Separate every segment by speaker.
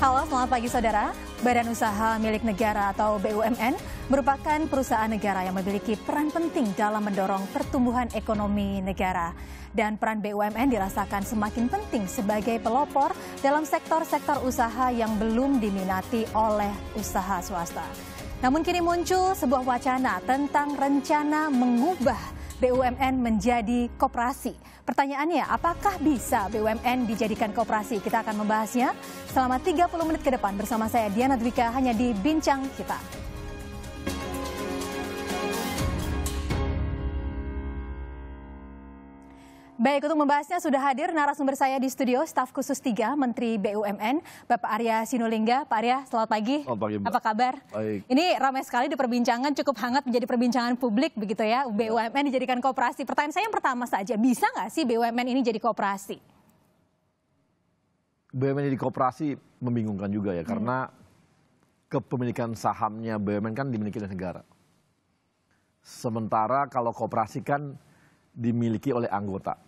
Speaker 1: Halo, selamat pagi saudara. Badan Usaha Milik Negara atau BUMN merupakan perusahaan negara yang memiliki peran penting dalam mendorong pertumbuhan ekonomi negara. Dan peran BUMN dirasakan semakin penting sebagai pelopor dalam sektor-sektor usaha yang belum diminati oleh usaha swasta. Namun kini muncul sebuah wacana tentang rencana mengubah BUMN menjadi koperasi. Pertanyaannya, apakah bisa BUMN dijadikan koperasi? Kita akan membahasnya selama 30 menit ke depan bersama saya Diana Dwika hanya di Bincang Kita. Baik, untuk membahasnya sudah hadir narasumber saya di studio, staf khusus 3 Menteri BUMN, Bapak Arya Sinulinga. Pak Arya, selamat pagi.
Speaker 2: Selamat pagi, Mbak.
Speaker 1: Apa kabar?
Speaker 2: Baik.
Speaker 1: Ini ramai sekali diperbincangan, cukup hangat menjadi perbincangan publik begitu ya, BUMN dijadikan koperasi. Pertanyaan saya yang pertama saja, bisa nggak sih BUMN ini jadi koperasi?
Speaker 2: BUMN jadi koperasi membingungkan juga ya, karena kepemilikan sahamnya BUMN kan dimiliki oleh negara. Sementara kalau koperasi kan dimiliki oleh anggota.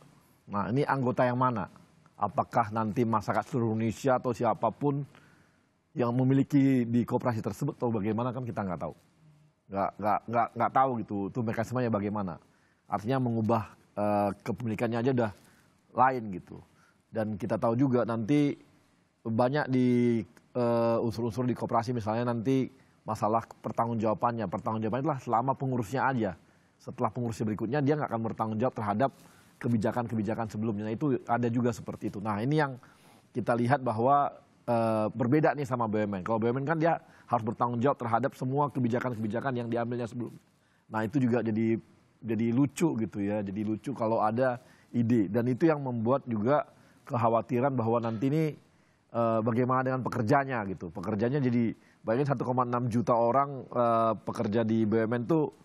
Speaker 2: Nah, ini anggota yang mana? Apakah nanti masyarakat seluruh Indonesia atau siapapun yang memiliki di koperasi tersebut atau bagaimana kan kita nggak tahu. Nggak tahu gitu, itu mekanismenya bagaimana. Artinya mengubah kepemilikannya aja udah lain gitu. Dan kita tahu juga nanti banyak di unsur-unsur di koperasi misalnya nanti masalah pertanggungjawabannya. Pertanggungjawabannya adalah selama pengurusnya aja. Setelah pengurusnya berikutnya dia nggak akan bertanggung jawab terhadap kebijakan-kebijakan sebelumnya. Nah, itu ada juga seperti itu. Nah, ini yang kita lihat bahwa berbeda nih sama BUMN. Kalau BUMN kan dia harus bertanggung jawab terhadap semua kebijakan-kebijakan yang diambilnya sebelum. Nah, itu juga jadi lucu gitu ya. Jadi lucu kalau ada ide. Dan itu yang membuat juga kekhawatiran bahwa nanti ini bagaimana dengan pekerjanya gitu. Pekerjanya jadi bayangin 1,6 juta orang pekerja di BUMN tuh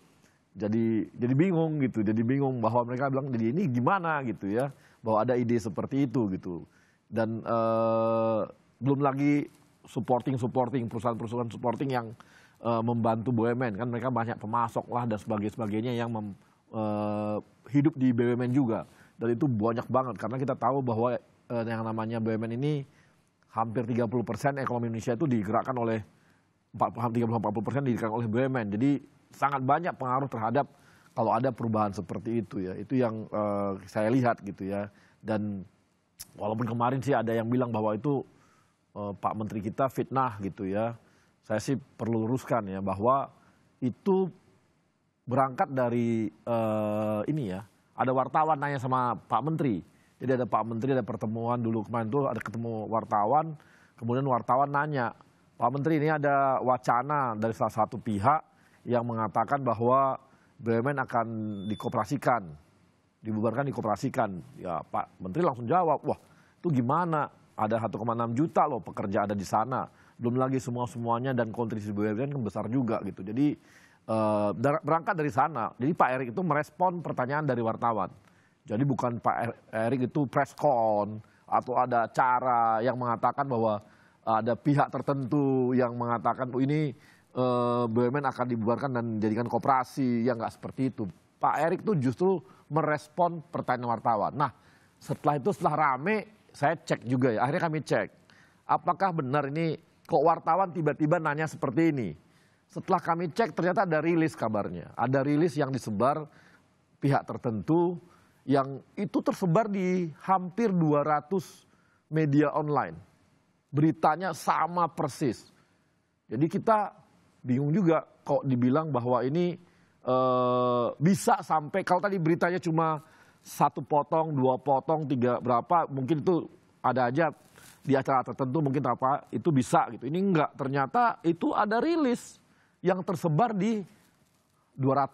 Speaker 2: jadi bingung gitu, jadi bingung bahwa mereka bilang jadi ini gimana gitu ya, bahwa ada ide seperti itu gitu. Dan belum lagi supporting perusahaan-perusahaan supporting yang membantu BUMN, kan mereka banyak pemasok lah dan sebagainya yang hidup di BUMN juga. Dan itu banyak banget karena kita tahu bahwa yang namanya BUMN ini hampir 30% ekonomi Indonesia itu digerakkan oleh 30-40% digerakkan oleh BUMN. Jadi sangat banyak pengaruh terhadap kalau ada perubahan seperti itu ya. Itu yang saya lihat gitu ya. Dan walaupun kemarin sih ada yang bilang bahwa itu Pak Menteri kita fitnah gitu ya. Saya sih perlu luruskan ya bahwa itu berangkat dari ini ya. Ada wartawan nanya sama Pak Menteri. Jadi ada Pak Menteri, ada pertemuan dulu kemarin tuh ada ketemu wartawan. Kemudian wartawan nanya, Pak Menteri ini ada wacana dari salah satu pihak yang mengatakan bahwa BUMN akan dikoperasikan, dibubarkan dikoperasikan. Ya Pak Menteri langsung jawab, wah itu gimana? Ada 1,6 juta loh pekerja ada di sana. Belum lagi semuanya dan kontribusi BUMN kan besar juga gitu. Jadi berangkat dari sana. Jadi Pak Erik itu merespon pertanyaan dari wartawan. Jadi bukan Pak Erik itu press con atau ada cara yang mengatakan bahwa ada pihak tertentu yang mengatakan ini BUMN akan dibubarkan dan dijadikan koperasi, ya nggak seperti itu. Pak Erik tuh justru merespon pertanyaan wartawan. Nah, setelah itu setelah rame, saya cek juga ya. Akhirnya kami cek, apakah benar ini kok wartawan tiba-tiba nanya seperti ini. Setelah kami cek ternyata ada rilis kabarnya. Ada rilis yang disebar pihak tertentu yang itu tersebar di hampir 200 media online. Beritanya sama persis. Jadi kita bingung juga kok dibilang bahwa ini bisa sampai, kalau tadi beritanya cuma 1 potong, 2 potong, 3 berapa, mungkin itu ada aja di acara tertentu mungkin apa, itu bisa gitu. Ini enggak, ternyata itu ada rilis yang tersebar di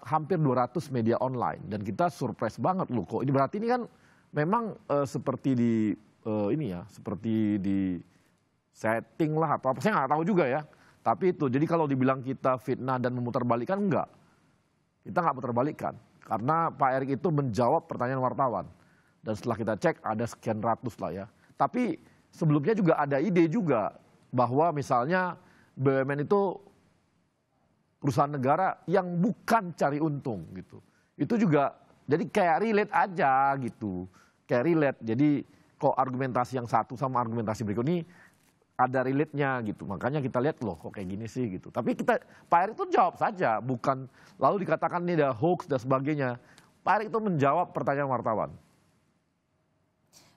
Speaker 2: hampir 200 media online. Dan kita surprise banget loh kok. Ini berarti ini kan memang seperti di ini ya, seperti di setting lah atau apa, saya nggak tahu juga ya. Tapi itu, jadi kalau dibilang kita fitnah dan memutarbalikkan, enggak. Kita nggak putarbalikkan. Karena Pak Erik itu menjawab pertanyaan wartawan. Dan setelah kita cek, ada sekian ratus lah ya. Tapi sebelumnya juga ada ide juga, bahwa misalnya BUMN itu perusahaan negara yang bukan cari untung gitu. Itu juga, jadi kayak relate aja gitu. Kayak relate, jadi kok argumentasi yang satu sama argumentasi berikut ini ada relate-nya gitu. Makanya kita lihat loh kok kayak gini sih gitu. Tapi Pak Erick itu jawab saja, bukan lalu dikatakan ini ada hoax dan sebagainya. Pak Erick itu menjawab pertanyaan wartawan.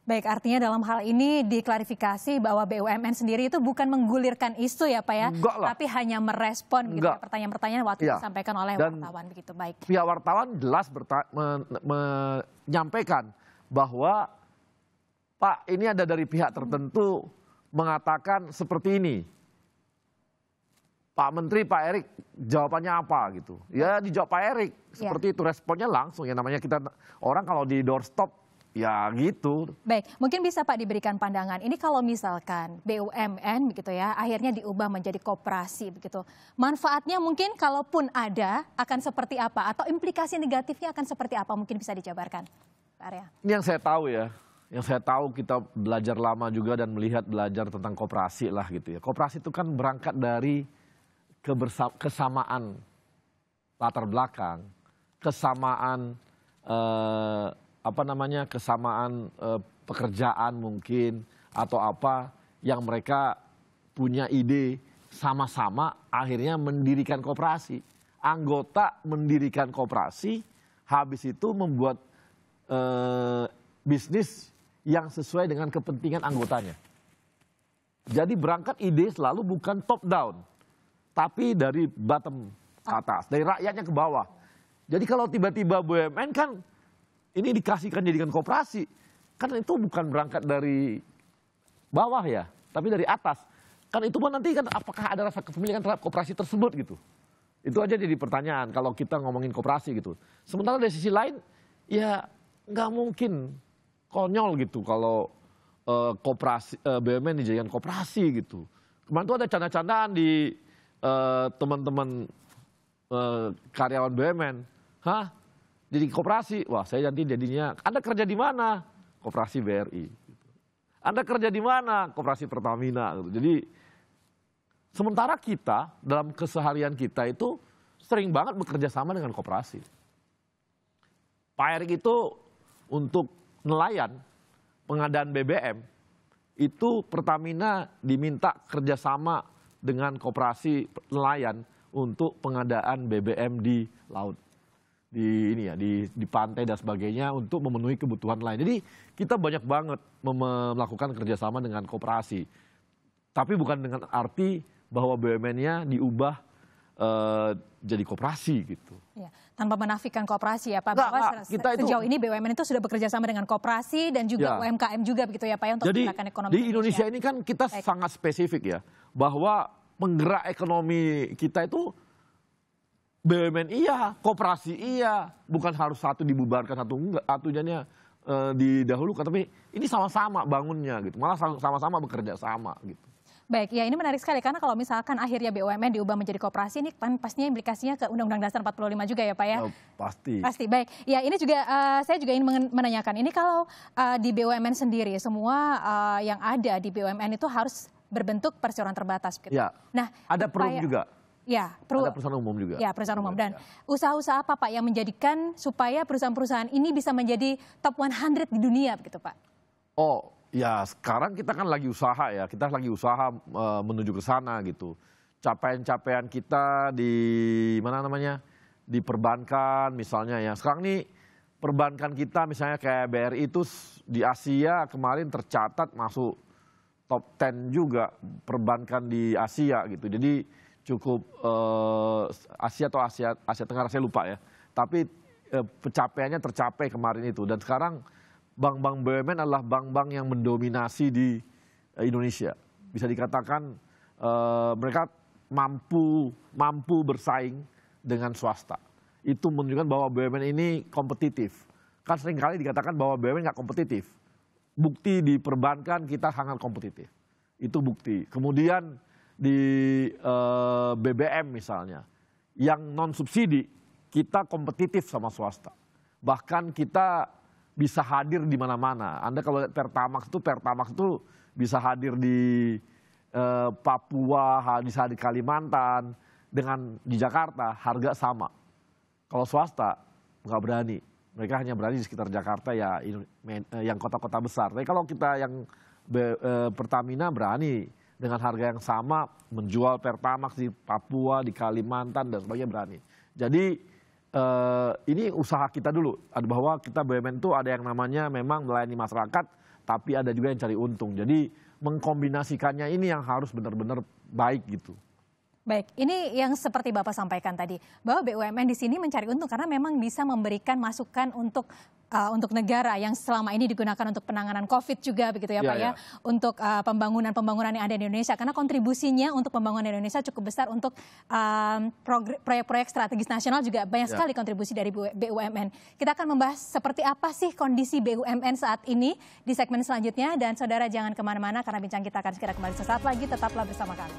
Speaker 1: Baik, artinya dalam hal ini diklarifikasi bahwa BUMN sendiri itu bukan menggulirkan isu ya Pak ya,
Speaker 2: Enggak lah.
Speaker 1: tapi hanya merespon gitu ya, pertanyaan-pertanyaan waktu disampaikan oleh wartawan begitu. Baik.
Speaker 2: Pihak wartawan jelas menyampaikan bahwa Pak ini ada dari pihak tertentu mengatakan seperti ini. Pak Menteri, Pak Erick jawabannya apa gitu. Ya dijawab Pak Erick, seperti itu responnya langsung ya, namanya kita orang kalau di doorstop ya gitu.
Speaker 1: Baik, mungkin bisa Pak diberikan pandangan. Ini kalau misalkan BUMN begitu ya, akhirnya diubah menjadi koperasi begitu. Manfaatnya mungkin kalaupun ada akan seperti apa atau implikasi negatifnya akan seperti apa, mungkin bisa dijabarkan, Pak Arya.
Speaker 2: Ini yang saya tahu ya. Yang saya tahu kita belajar lama juga dan belajar tentang koperasi lah gitu ya. Koperasi itu kan berangkat dari kesamaan latar belakang, kesamaan kesamaan pekerjaan mungkin atau apa yang mereka punya ide sama-sama akhirnya mendirikan koperasi. Anggota mendirikan koperasi, habis itu membuat bisnis yang sesuai dengan kepentingan anggotanya. Jadi berangkat ide selalu bukan top down, tapi dari bottom ke atas, dari rakyatnya ke bawah. Jadi kalau tiba-tiba BUMN kan ini dikasihkan jadikan koperasi, kan itu bukan berangkat dari bawah ya, tapi dari atas. Kan itu pun nanti kan apakah ada rasa kepemilikan terhadap koperasi tersebut gitu. Itu aja jadi pertanyaan kalau kita ngomongin koperasi gitu. Sementara dari sisi lain, ya nggak mungkin konyol gitu kalau koperasi BUMN dijadikan koperasi gitu. Kemarin tuh ada canda-candaan di teman-teman karyawan BUMN, hah? Jadi koperasi, wah saya nanti jadinya, Anda kerja di mana? Koperasi BRI. Anda kerja di mana? Koperasi Pertamina. Jadi sementara kita dalam keseharian kita itu sering banget bekerja sama dengan koperasi. Pak Erick itu untuk nelayan, pengadaan BBM, itu Pertamina diminta kerjasama dengan koperasi nelayan untuk pengadaan BBM di laut. Di pantai dan sebagainya untuk memenuhi kebutuhan lain. Jadi kita banyak banget melakukan kerjasama dengan koperasi. Tapi bukan dengan arti bahwa BUMN-nya diubah jadi koperasi gitu.
Speaker 1: Ya, tanpa menafikan koperasi ya Pak, bahwa sejauh ini BUMN itu sudah bekerja sama dengan koperasi dan juga UMKM juga begitu ya Pak ya, untuk menggerakkan ekonomi
Speaker 2: di Indonesia ini kan kita sangat spesifik ya, bahwa penggerak ekonomi kita itu BUMN iya, koperasi iya, bukan harus satu dibubarkan satu enggak, satunya didahulukan, tapi ini sama-sama bangunnya gitu, malah sama-sama bekerja sama gitu.
Speaker 1: Baik, ya ini menarik sekali karena kalau misalkan akhirnya BUMN diubah menjadi koperasi ini kan pastinya implikasinya ke Undang-Undang Dasar 45 juga ya Pak ya?
Speaker 2: Pasti.
Speaker 1: Pasti, baik. Ya ini juga saya juga ingin menanyakan, ini kalau di BUMN sendiri semua yang ada di BUMN itu harus berbentuk perseroan terbatas gitu.
Speaker 2: Ya, nah, ada perum juga.
Speaker 1: Ya,
Speaker 2: ada perusahaan umum juga.
Speaker 1: Ya, perusahaan umum. Dan usaha-usaha apa Pak yang menjadikan supaya perusahaan-perusahaan ini bisa menjadi top 100 di dunia begitu Pak?
Speaker 2: Oh, ya sekarang kita kan lagi usaha ya, kita lagi usaha menuju ke sana gitu. Capaian-capaian kita di di perbankan misalnya ya. Sekarang nih perbankan kita misalnya kayak BRI itu di Asia kemarin tercatat masuk top 10 juga perbankan di Asia gitu. Jadi cukup Asia atau Asia Tenggara saya lupa ya. Tapi pencapaiannya tercapai kemarin itu. Dan sekarang bank-bank BUMN adalah bank-bank yang mendominasi di Indonesia. Bisa dikatakan mereka mampu bersaing dengan swasta. Itu menunjukkan bahwa BUMN ini kompetitif. Kan seringkali dikatakan bahwa BUMN nggak kompetitif. Bukti di perbankan kita sangat kompetitif. Itu bukti. Kemudian di BBM misalnya, yang non subsidi kita kompetitif sama swasta. Bahkan kita bisa hadir di mana-mana. Anda kalau lihat Pertamax itu bisa hadir di Papua, bisa di Kalimantan, dengan di Jakarta harga sama. Kalau swasta nggak berani, mereka hanya berani di sekitar Jakarta ya, yang kota-kota besar. Tapi kalau kita yang Pertamina berani dengan harga yang sama menjual Pertamax di Papua, di Kalimantan dan sebagainya berani. Jadi ini usaha kita dulu, bahwa kita BUMN itu ada yang namanya memang melayani masyarakat, tapi ada juga yang cari untung. Jadi mengkombinasikannya ini yang harus benar-benar baik gitu.
Speaker 1: Baik, ini yang seperti Bapak sampaikan tadi, bahwa BUMN di sini mencari untung karena memang bisa memberikan masukan untuk negara yang selama ini digunakan untuk penanganan COVID juga begitu ya Pak ya, untuk pembangunan yang ada di Indonesia, karena kontribusinya untuk pembangunan Indonesia cukup besar untuk proyek-proyek strategis nasional juga banyak sekali kontribusi dari BUMN. Kita akan membahas seperti apa sih kondisi BUMN saat ini di segmen selanjutnya, dan saudara jangan kemana-mana karena bincang kita akan segera kembali sesaat lagi, tetaplah bersama kami.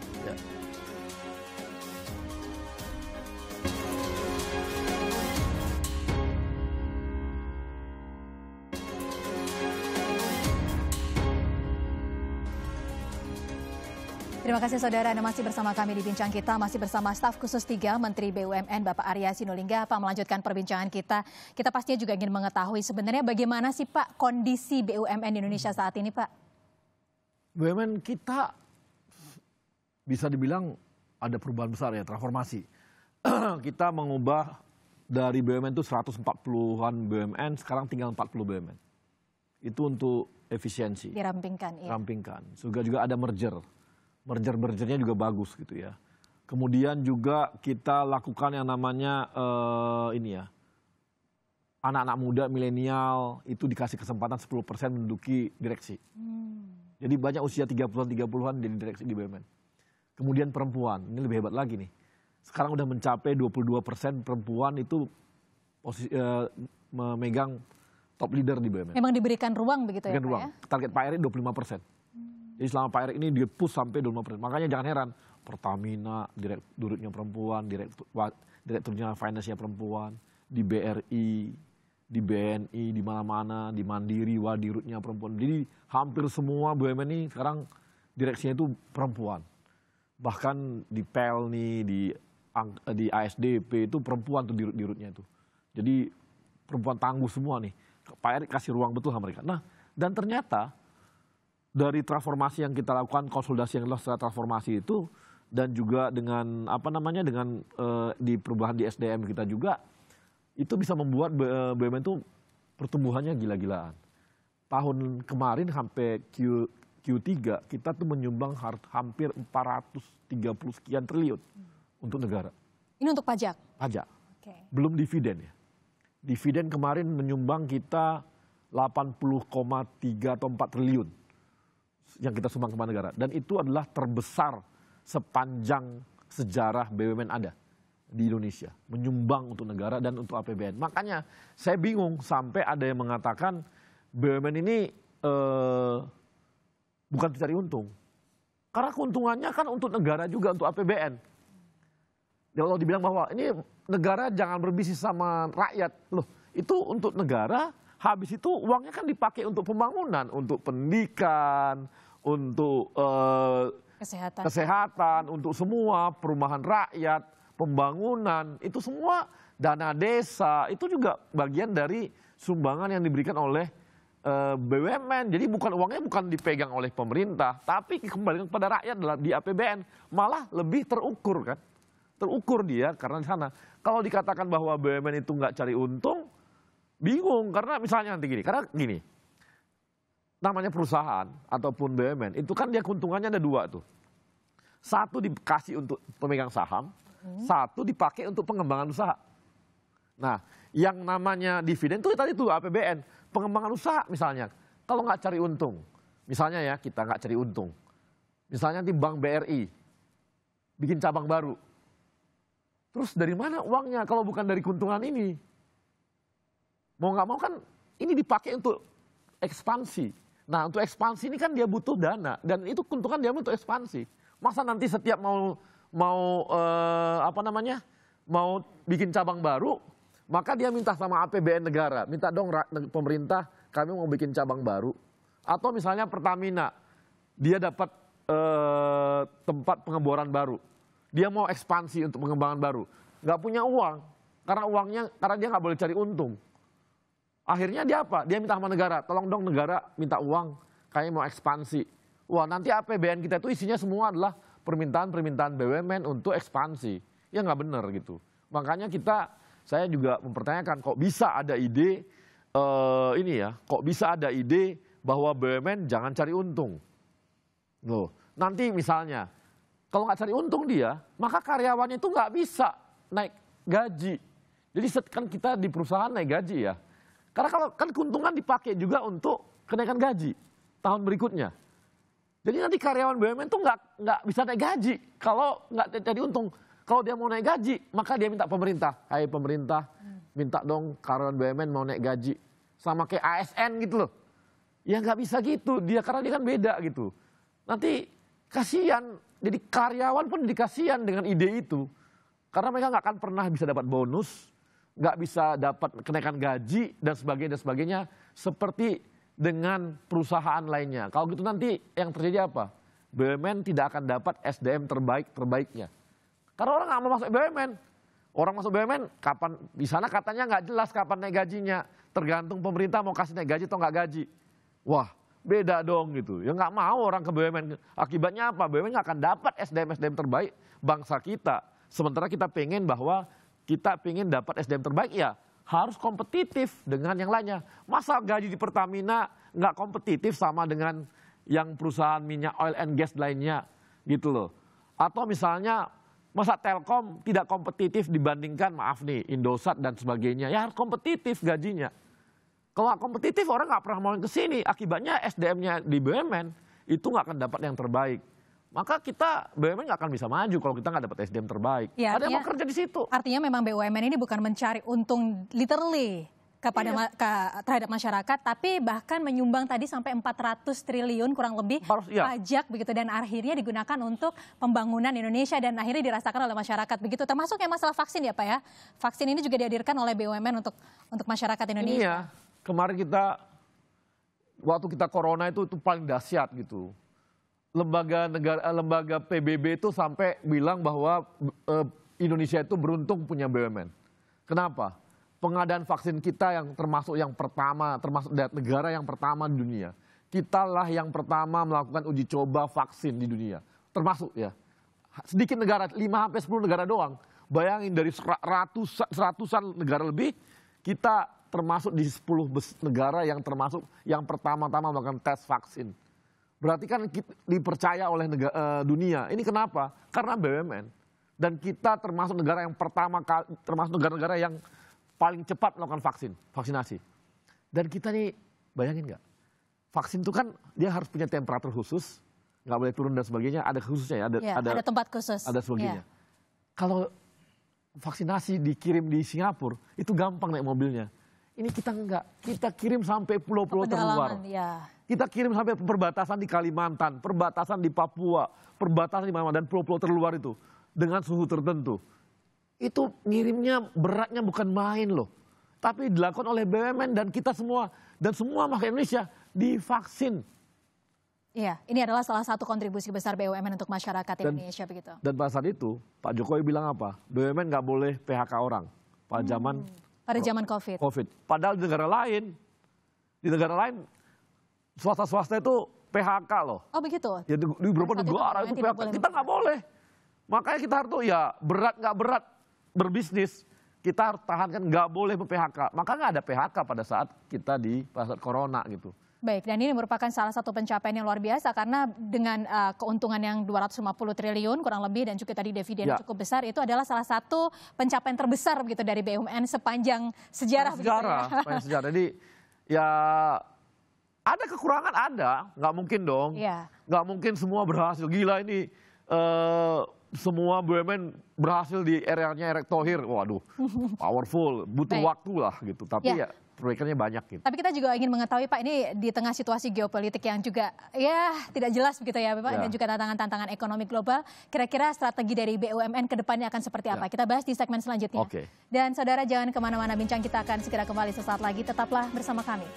Speaker 1: Terima kasih saudara, Anda masih bersama kami di Bincang Kita, masih bersama staf khusus 3 Menteri BUMN Bapak Arya Sinulinga. Pak, melanjutkan perbincangan kita, kita pastinya juga ingin mengetahui sebenarnya bagaimana sih Pak kondisi BUMN di Indonesia saat ini Pak?
Speaker 2: BUMN kita bisa dibilang ada perubahan besar ya, transformasi. Kita mengubah dari BUMN itu 140-an BUMN, sekarang tinggal 40 BUMN. Itu untuk efisiensi.
Speaker 1: Dirampingkan, iya.
Speaker 2: Rampingkan. Juga ada merger. Merger-mergernya juga bagus gitu ya. Kemudian juga kita lakukan yang namanya anak-anak muda milenial itu dikasih kesempatan 10% menduduki direksi. Jadi banyak usia 30-an jadi direksi di BUMN. Kemudian perempuan, ini lebih hebat lagi nih. Sekarang udah mencapai 22% perempuan itu memegang top leader di BUMN.
Speaker 1: Memang diberikan ruang begitu ya Pak ya?
Speaker 2: Target Pak Erick 25%. Jadi selama Pak Erick ini dia push sampai 25%. Makanya jangan heran, Pertamina direkturnya perempuan, direkturnya finance-nya perempuan, di BRI, di BNI, di mana-mana, di Mandiri, Wadirutnya perempuan. Jadi hampir semua BUMN ini sekarang direksinya itu perempuan. Bahkan di Pelni, di ASDP itu perempuan tuh dirutnya itu. Jadi perempuan tangguh semua nih. Pak Erick kasih ruang betul sama mereka. Nah, dan ternyata dari transformasi yang kita lakukan, konsolidasi yang setelah transformasi itu, dan juga dengan dengan di perubahan di SDM kita juga, itu bisa membuat BUMN itu pertumbuhannya gila-gilaan. Tahun kemarin sampai Q3 kita tuh menyumbang hampir 430 sekian triliun untuk negara.
Speaker 1: Ini untuk pajak?
Speaker 2: Pajak. Belum dividen ya. Dividen kemarin menyumbang kita 80,3 atau 4 triliun. Yang kita sumbang kepada negara, dan itu adalah terbesar sepanjang sejarah BUMN ada di Indonesia, menyumbang untuk negara dan untuk APBN. Makanya saya bingung sampai ada yang mengatakan BUMN ini bukan cari untung, karena keuntungannya kan untuk negara juga, untuk APBN. Kalau dibilang bahwa ini negara jangan berbisnis sama rakyat, loh itu untuk negara. Habis itu uangnya kan dipakai untuk pembangunan, untuk pendidikan, untuk kesehatan, untuk semua perumahan rakyat, pembangunan, itu semua dana desa, itu juga bagian dari sumbangan yang diberikan oleh BUMN. Jadi uangnya bukan dipegang oleh pemerintah, tapi kembali kepada rakyat di APBN, malah lebih terukur kan, terukur dia karena di sana. Kalau dikatakan bahwa BUMN itu nggak cari untung, bingung, karena misalnya nanti gini, namanya perusahaan ataupun BUMN, itu kan dia keuntungannya ada dua tuh. Satu dikasih untuk pemegang saham, satu dipakai untuk pengembangan usaha. Nah, yang namanya dividen itu tadi tuh APBN, pengembangan usaha misalnya, kalau nggak cari untung, misalnya ya kita nggak cari untung, misalnya di Bank BRI, bikin cabang baru, terus dari mana uangnya kalau bukan dari keuntungan ini? Mau nggak mau kan ini dipakai untuk ekspansi. Nah, untuk ekspansi ini kan dia butuh dana, dan itu keuntungan dia untuk ekspansi. Masa nanti setiap mau bikin cabang baru, maka dia minta sama APBN negara, minta dong pemerintah kami mau bikin cabang baru. Atau misalnya Pertamina, dia dapat tempat pengeboran baru, dia mau ekspansi untuk pengembangan baru, nggak punya uang, karena dia nggak boleh cari untung. Akhirnya dia apa? Dia minta sama negara, tolong dong negara minta uang, kayaknya mau ekspansi. Wah, nanti APBN kita itu isinya semua adalah permintaan-permintaan BUMN untuk ekspansi. Ya nggak benar gitu. Makanya saya juga mempertanyakan kok bisa ada ide kok bisa ada ide bahwa BUMN jangan cari untung. Loh, nanti misalnya kalau nggak cari untung dia, maka karyawannya itu nggak bisa naik gaji. Jadi kan kita di perusahaan naik gaji ya. Karena kalau kan keuntungan dipakai juga untuk kenaikan gaji tahun berikutnya. Jadi nanti karyawan BUMN itu nggak bisa naik gaji kalau nggak jadi untung. Kalau dia mau naik gaji, maka dia minta pemerintah. Hai pemerintah, minta dong karyawan BUMN mau naik gaji. Sama kayak ASN gitu loh. Ya nggak bisa gitu, karena dia kan beda gitu. Nanti kasihan, jadi karyawan pun dikasihan dengan ide itu. Karena mereka nggak akan pernah bisa dapat bonus, nggak bisa dapat kenaikan gaji dan sebagainya seperti dengan perusahaan lainnya. Kalau gitu nanti yang terjadi apa? BUMN tidak akan dapat SDM terbaiknya. Karena orang nggak mau masuk BUMN. Orang masuk BUMN kapan di sana katanya nggak jelas kapan naik gajinya. Tergantung pemerintah mau kasih naik gaji atau nggak gaji. Wah, beda dong gitu. Ya nggak mau orang ke BUMN. Akibatnya apa? BUMN nggak akan dapat SDM terbaik bangsa kita. Sementara kita pengen dapat SDM terbaik ya harus kompetitif dengan yang lainnya. Masa gaji di Pertamina nggak kompetitif sama dengan yang perusahaan minyak oil and gas lainnya gitu loh. Atau misalnya masa Telkom tidak kompetitif dibandingkan Indosat dan sebagainya. Ya harus kompetitif gajinya. Kalau nggak kompetitif orang nggak pernah mau ke sini. Akibatnya SDM-nya di BUMN itu nggak akan dapat yang terbaik. Maka BUMN nggak akan bisa maju kalau kita nggak dapat SDM terbaik. Ya, ada yang mau kerja di situ.
Speaker 1: Artinya memang BUMN ini bukan mencari untung literally terhadap masyarakat, tapi bahkan menyumbang tadi sampai 400 triliun kurang lebih pajak begitu, dan akhirnya digunakan untuk pembangunan Indonesia dan akhirnya dirasakan oleh masyarakat begitu. Termasuk yang masalah vaksin ya Pak ya. Vaksin ini juga dihadirkan oleh BUMN untuk masyarakat Indonesia.
Speaker 2: Iya, kemarin waktu kita corona itu paling dahsyat gitu. Lembaga PBB itu sampai bilang bahwa Indonesia itu beruntung punya BUMN. Kenapa? Pengadaan vaksin kita yang termasuk negara yang pertama di dunia. Kitalah yang pertama melakukan uji coba vaksin di dunia. Termasuk ya. Sedikit negara, 5-10 negara doang. Bayangin dari seratusan negara lebih, kita termasuk di 10 negara yang termasuk yang pertama-tama melakukan tes vaksin. Berarti kan dipercaya oleh dunia. Ini kenapa? Karena BUMN. Dan kita termasuk negara yang pertama, termasuk negara-negara yang paling cepat melakukan vaksinasi. Dan kita nih, bayangin nggak? Vaksin itu kan dia harus punya temperatur khusus, nggak boleh turun dan sebagainya, ada khususnya ya,
Speaker 1: ada tempat khusus.
Speaker 2: Ada sebagainya. Kalau vaksinasi dikirim di Singapura, itu gampang naik mobilnya. Ini kita enggak, kita kirim sampai pulau-pulau terluar.
Speaker 1: Ya.
Speaker 2: Kita kirim sampai perbatasan di Kalimantan, perbatasan di Papua, perbatasan di mana-mana, dan pulau-pulau terluar itu dengan suhu tertentu. Itu ngirimnya beratnya bukan main loh. Tapi dilakukan oleh BUMN dan kita semua. Dan semua masyarakat Indonesia divaksin.
Speaker 1: Iya, ini adalah salah satu kontribusi besar BUMN untuk masyarakat Indonesia begitu.
Speaker 2: Dan pada saat itu Pak Jokowi bilang apa? BUMN nggak boleh PHK orang. Pada zaman COVID. Padahal di negara lain swasta itu PHK loh.
Speaker 1: Oh begitu?
Speaker 2: Ya, di beberapa negara itu PHK. Kita nggak boleh. Makanya kita harus tuh ya berat nggak berat berbisnis, kita harus tahankan, nggak boleh PHK. Maka nggak ada PHK pada saat corona gitu.
Speaker 1: Baik, dan ini merupakan salah satu pencapaian yang luar biasa karena dengan keuntungan yang 250 triliun kurang lebih dan juga tadi dividen cukup besar, itu adalah salah satu pencapaian terbesar begitu dari BUMN sepanjang sejarah.
Speaker 2: Sepanjang sejarah. Jadi ya ada kekurangan, nggak mungkin dong. Nggak mungkin semua berhasil. Gila ini semua BUMN berhasil di eranya Erick Thohir, waduh, powerful, butuh waktu lah gitu. Tapi ya proyeknya banyak gitu. Tapi
Speaker 1: kita juga ingin mengetahui Pak, ini di tengah situasi geopolitik yang juga ya tidak jelas begitu ya Pak, dan juga tantangan-tantangan ekonomi global, kira-kira strategi dari BUMN ke depannya akan seperti apa? Kita bahas di segmen selanjutnya. Dan saudara jangan kemana-mana, bincang kita akan segera kembali sesaat lagi, tetaplah bersama kami.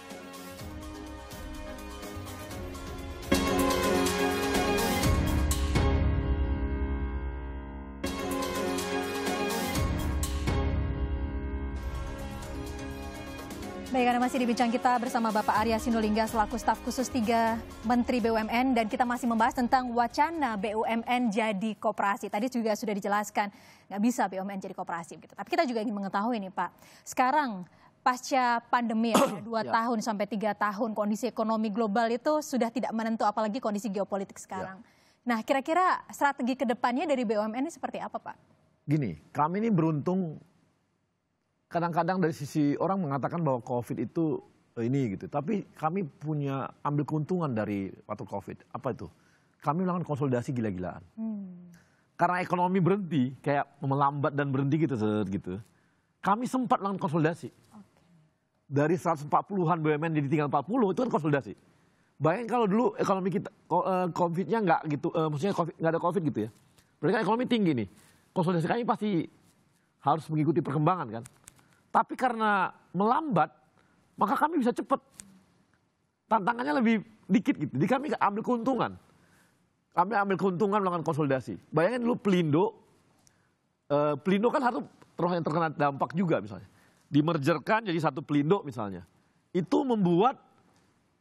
Speaker 1: Baik, Anda masih di Bincang Kita bersama Bapak Arya Sinulinga selaku staf khusus 3 Menteri BUMN dan kita masih membahas tentang wacana BUMN jadi koperasi. Tadi juga sudah dijelaskan nggak bisa BUMN jadi koperasi gitu. Tapi kita juga ingin mengetahui nih Pak, sekarang pasca pandemi ya, 2 tahun sampai 3 tahun kondisi ekonomi global itu sudah tidak menentu apalagi kondisi geopolitik sekarang. Nah, kira-kira strategi ke depannya dari BUMN ini seperti apa Pak?
Speaker 2: Gini, kami ini beruntung. Kadang-kadang dari sisi orang mengatakan bahwa COVID itu ini gitu. Tapi kami punya ambil keuntungan dari waktu COVID. Apa itu? Kami melakukan konsolidasi gila-gilaan. Karena ekonomi berhenti, kayak melambat dan berhenti gitu. Kami sempat melakukan konsolidasi. Dari 140-an BUMN jadi tinggal 40, itu kan konsolidasi. Bayangin kalau dulu ekonomi kita, COVID-nya nggak gitu, maksudnya nggak ada COVID gitu ya. Berarti kan ekonomi tinggi nih. Konsolidasi kami pasti harus mengikuti perkembangan kan. Tapi karena melambat, maka kami bisa cepat. Tantangannya lebih dikit gitu. Jadi kami ambil keuntungan. Kami ambil keuntungan melakukan konsolidasi. Bayangin dulu Pelindo kan harus yang terkena dampak juga misalnya. Dimergerkan jadi satu Pelindo misalnya. Itu membuat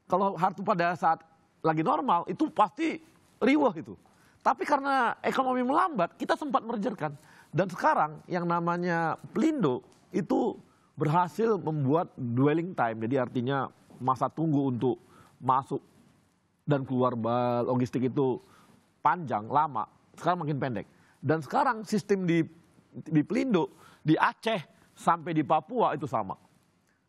Speaker 2: kalau hartu pada saat lagi normal itu pasti riwah itu. Tapi karena ekonomi melambat, kita sempat mergerkan. Dan sekarang yang namanya Pelindo itu berhasil membuat dwelling time, jadi artinya masa tunggu untuk masuk dan keluar logistik itu panjang, lama, sekarang makin pendek. Dan sekarang sistem di Pelindo, di Aceh sampai di Papua itu sama.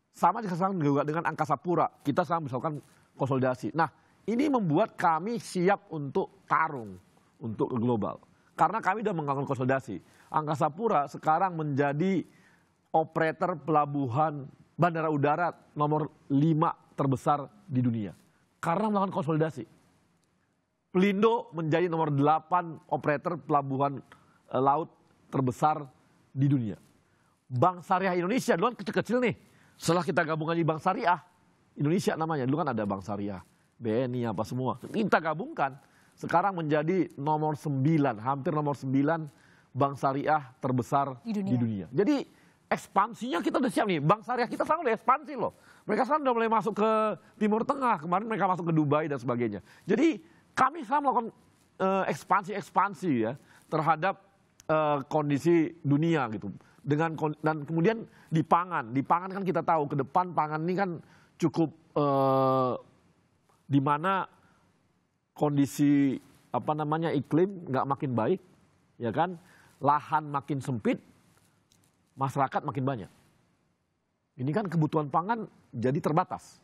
Speaker 2: Sama juga dengan Angkasa Pura, kita sekarang bisa lakukan konsolidasi. Nah, ini membuat kami siap untuk tarung, untuk global. Karena kami sudah melakukan konsolidasi. Angkasa Pura sekarang menjadi operator pelabuhan bandara udara nomor 5 terbesar di dunia. Karena melakukan konsolidasi. Pelindo menjadi nomor 8 operator pelabuhan laut terbesar di dunia. Bank Syariah Indonesia, dulu kan kecil-kecil nih. Setelah kita gabungkan di Bank Syariah Indonesia namanya, dulu kan ada Bank Syariah, BNI apa semua. Kita gabungkan, sekarang menjadi nomor 9, hampir nomor 9 Bank Syariah terbesar di dunia. Jadi ekspansinya kita udah siap nih. Bank Syariah kita sekarang udah ekspansi loh. Mereka sekarang udah mulai masuk ke Timur Tengah. Kemarin mereka masuk ke Dubai dan sebagainya. Jadi kami sekarang melakukan ekspansi ya terhadap kondisi dunia gitu. Dan kemudian di pangan kan kita tahu ke depan pangan ini kan cukup di mana kondisi iklim nggak makin baik, ya kan? Lahan makin sempit, masyarakat makin banyak. Ini kan kebutuhan pangan jadi terbatas.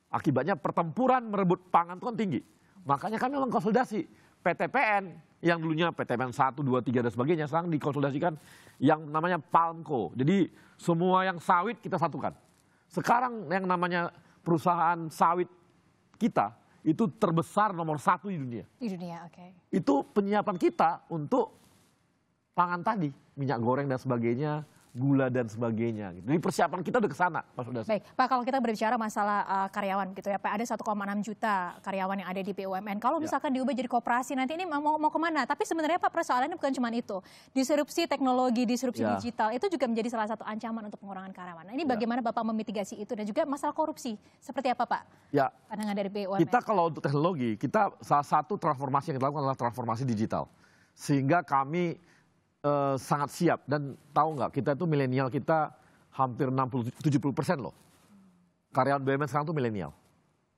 Speaker 2: Akibatnya pertempuran merebut pangan itu kan tinggi. Makanya kami melakukan konsolidasi. PTPN yang dulunya PTPN 1, 2, 3 dan sebagainya sekarang dikonsolidasikan yang namanya Palmco. Jadi semua yang sawit kita satukan. Sekarang yang namanya perusahaan sawit kita itu terbesar nomor 1 di dunia. Di dunia, oke. Itu penyiapan kita untuk pangan tadi, minyak goreng dan sebagainya, gula dan sebagainya. Jadi persiapan kita udah ke sana, Mas Udasi.
Speaker 1: Baik, Pak, kalau kita berbicara masalah karyawan gitu ya, Pak, ada 1,6 juta karyawan yang ada di BUMN. Kalau misalkan diubah jadi koperasi, nanti ini mau kemana? Tapi sebenarnya Pak, persoalannya bukan cuma itu. Disrupsi teknologi, disrupsi digital, itu juga menjadi salah satu ancaman untuk pengurangan karyawan. Nah, ini bagaimana Bapak memitigasi itu dan juga masalah korupsi? Seperti apa, Pak?
Speaker 2: Ya,
Speaker 1: pandangan dari BUMN.
Speaker 2: Kita kalau untuk teknologi, kita salah satu transformasi yang kita lakukan adalah transformasi digital. Sehingga kami sangat siap dan tahu nggak kita itu milenial kita hampir 60-70% loh. Karyawan BUMN sekarang tuh milenial.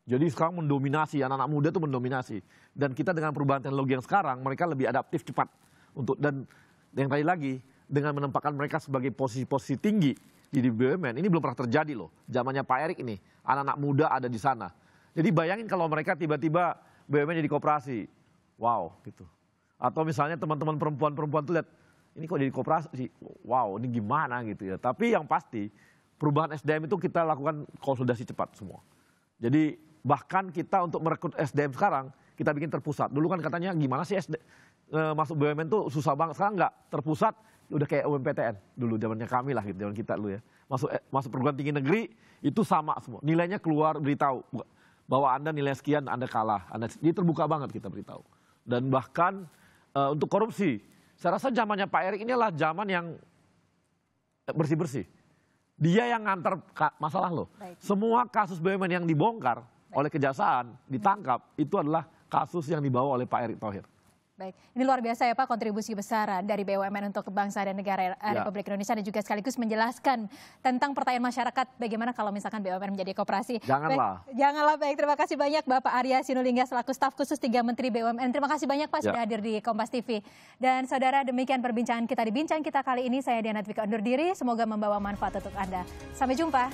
Speaker 2: Jadi sekarang mendominasi, anak-anak muda tuh mendominasi. Dan kita dengan perubahan teknologi yang sekarang mereka lebih adaptif cepat dan yang tadi lagi dengan menempatkan mereka sebagai posisi-posisi tinggi di BUMN ini belum pernah terjadi loh. Zamannya Pak Erik ini anak-anak muda ada di sana. Jadi bayangin kalau mereka tiba-tiba BUMN jadi koperasi, wow gitu. Atau misalnya teman-teman perempuan tuh lihat ini kok jadi koperasi, wow ini gimana gitu ya. Tapi yang pasti perubahan SDM itu kita lakukan konsolidasi cepat semua. Jadi bahkan kita untuk merekrut SDM sekarang kita bikin terpusat. Dulu kan katanya gimana sih masuk BUMN tuh susah banget. Sekarang enggak, terpusat udah kayak UMPTN dulu zamannya kami lah gitu, zaman kita dulu ya. Masuk perguruan tinggi negeri itu sama semua. Nilainya keluar beritahu bahwa Anda nilai sekian Anda kalah. Jadi terbuka banget kita beritahu. Dan bahkan untuk korupsi, saya rasa zamannya Pak Erik ini adalah zaman yang bersih-bersih. Dia yang ngantar masalah loh.
Speaker 1: Baik.
Speaker 2: Semua kasus BUMN yang dibongkar oleh Kejaksaan, ditangkap, itu adalah kasus yang dibawa oleh Pak Erick Thohir.
Speaker 1: Baik, ini luar biasa ya Pak, kontribusi besar dari BUMN untuk bangsa dan negara Republik Indonesia, dan juga sekaligus menjelaskan tentang pertanyaan masyarakat bagaimana kalau misalkan BUMN menjadi koperasi.
Speaker 2: Janganlah.
Speaker 1: Baik, janganlah. Baik, terima kasih banyak Bapak Arya Sinulinga selaku staf khusus 3 Menteri BUMN. Terima kasih banyak Pak sudah hadir di Kompas TV. Dan saudara, demikian perbincangan kita di Bincang Kita kali ini. Saya Diana Twika undur diri, semoga membawa manfaat untuk Anda. Sampai jumpa.